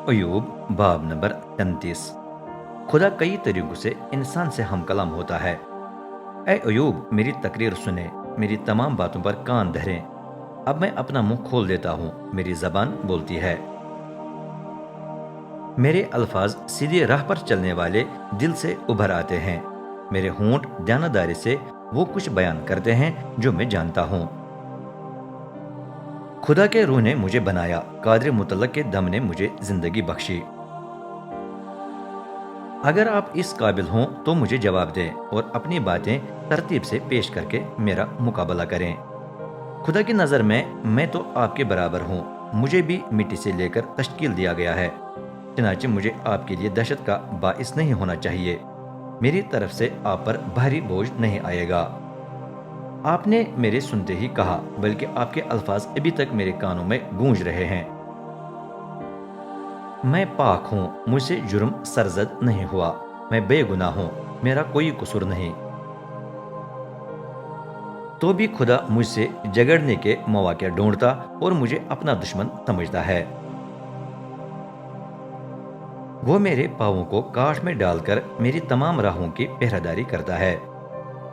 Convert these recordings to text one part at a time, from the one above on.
ایوب باب نمبر 33۔ خدا کئی طریقوں سے انسان سے ہم کلام ہوتا ہے۔ اے ایوب، میری تقریر سنیں، میری تمام باتوں پر کان دھریں۔ اب میں اپنا منہ کھول دیتا ہوں، میری زبان بولتی ہے۔ میرے الفاظ سیدھی راہ پر چلنے والے دل سے ابھر آتے ہیں۔ میرے ہونٹ دیانتداری سے وہ کچھ بیان کرتے ہیں جو میں جانتا ہوں۔ خدا کے روح نے مجھے بنایا، قادر مطلق کے دم نے مجھے زندگی بخشی۔ اگر آپ اس قابل ہوں تو مجھے جواب دیں اور اپنی باتیں ترتیب سے پیش کر کے میرا مقابلہ کریں۔ خدا کی نظر میں تو آپ کے برابر ہوں، مجھے بھی مٹی سے لے کر تشکیل دیا گیا ہے، چنانچہ مجھے آپ کے لیے دہشت کا باعث نہیں ہونا چاہیے، میری طرف سے آپ پر بھاری بوجھ نہیں آئے گا۔ آپ نے میرے سنتے ہی کہا، بلکہ آپ کے الفاظ ابھی تک میرے کانوں میں گونج رہے ہیں۔ میں پاک ہوں، مجھ سے جرم سرزد نہیں ہوا، میں بے گناہ ہوں، میرا کوئی قصور نہیں۔ تو بھی خدا مجھ سے جگڑنے کے مواقع ڈھونڈتا اور مجھے اپنا دشمن سمجھتا ہے۔ وہ میرے پاؤں کو کاٹ میں ڈال کر میری تمام راہوں کی پہرہ داری کرتا ہے۔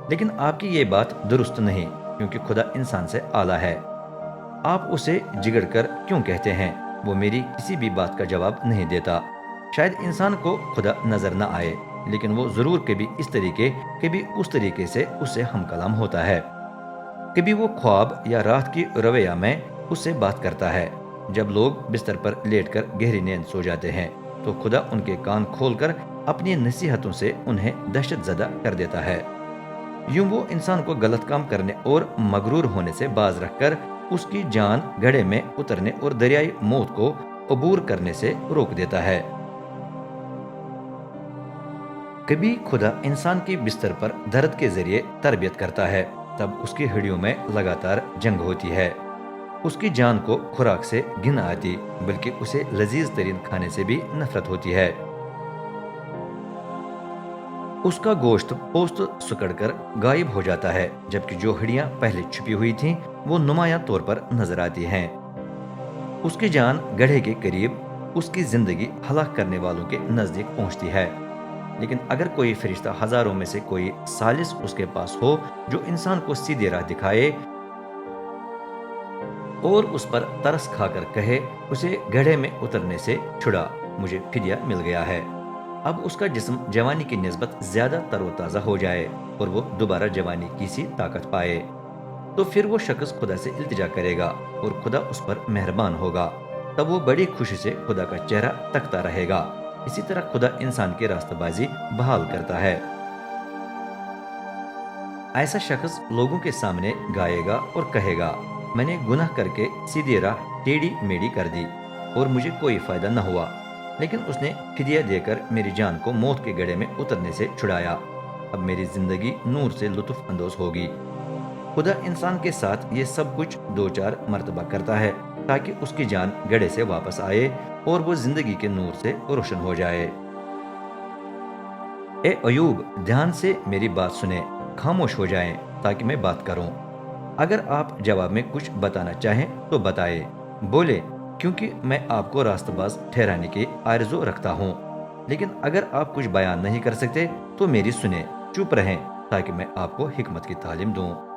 لیکن آپ کی یہ بات درست نہیں، کیونکہ خدا انسان سے اعلیٰ ہے۔ آپ اسے جگڑ کر کیوں کہتے ہیں؟ وہ میری کسی بھی بات کا جواب نہیں دیتا۔ شاید انسان کو خدا نظر نہ آئے، لیکن وہ ضرور کبھی اس طریقے کبھی اس طریقے سے اس سے ہم کلام ہوتا ہے۔ کبھی وہ خواب یا رات کی رویا میں اس سے بات کرتا ہے۔ جب لوگ بستر پر لیٹ کر گہری نیند سو جاتے ہیں تو خدا ان کے کان کھول کر اپنی نصیحتوں سے انہیں دہشت زدہ کر دیتا ہے۔ یوں وہ انسان کو غلط کام کرنے اور مغرور ہونے سے باز رکھ کر اس کی جان گڑھے میں اترنے اور دریائے موت کو عبور کرنے سے روک دیتا ہے۔ کبھی خدا انسان کی بستر پر درد کے ذریعے تربیت کرتا ہے، تب اس کی ہڈیوں میں لگاتار جنگ ہوتی ہے۔ اس کی جان کو خوراک سے گھن آتی، بلکہ اسے لذیذ ترین کھانے سے بھی نفرت ہوتی ہے۔ اس کا گوشت پوست سکڑ کر غائب ہو جاتا ہے، جبکہ جو ہڈیاں پہلے چھپی ہوئی تھیں وہ نمایاں طور پر نظر آتی ہیں۔ اس کی جان گڑھے کے قریب، اس کی زندگی ہلاک کرنے والوں کے نزدیک پہنچتی ہے۔ لیکن اگر کوئی فرشتہ ہزاروں میں سے کوئی ثالث اس کے پاس ہو جو انسان کو سیدھی راہ دکھائے اور اس پر ترس کھا کر کہے، اسے گڑھے میں اترنے سے چھڑا، مجھے فدیہ مل گیا ہے، اب اس کا جسم جوانی کی نسبت زیادہ تر و تازہ ہو جائے اور وہ دوبارہ جوانی کی سی طاقت پائے، تو پھر وہ شخص خدا سے التجا کرے گا اور خدا اس پر مہربان ہوگا، تب وہ بڑی خوشی سے خدا کا چہرہ تکتا رہے گا۔ اسی طرح خدا انسان کی راستہ بازی بحال کرتا ہے۔ ایسا شخص لوگوں کے سامنے گائے گا اور کہے گا، میں نے گناہ کر کے سیدھی راہ ٹیڑھی میڑھی کر دی اور مجھے کوئی فائدہ نہ ہوا، لیکن اس نے فدیہ دے کر میری جان کو موت کے گڑھے میں اترنے سے چھڑایا، اب میری زندگی نور سے لطف اندوز ہوگی۔ خدا انسان کے ساتھ یہ سب کچھ دو چار مرتبہ کرتا ہے تاکہ اس کی جان گڑھے سے واپس آئے اور وہ زندگی کے نور سے روشن ہو جائے۔ اے ایوب، دھیان سے میری بات سنیں، خاموش ہو جائیں تاکہ میں بات کروں۔ اگر آپ جواب میں کچھ بتانا چاہیں تو بتائیں، بولے، کیونکہ میں آپ کو راست باز ٹھہرانے کی آرزو رکھتا ہوں۔ لیکن اگر آپ کچھ بیان نہیں کر سکتے تو میری سنیں، چپ رہیں تاکہ میں آپ کو حکمت کی تعلیم دوں۔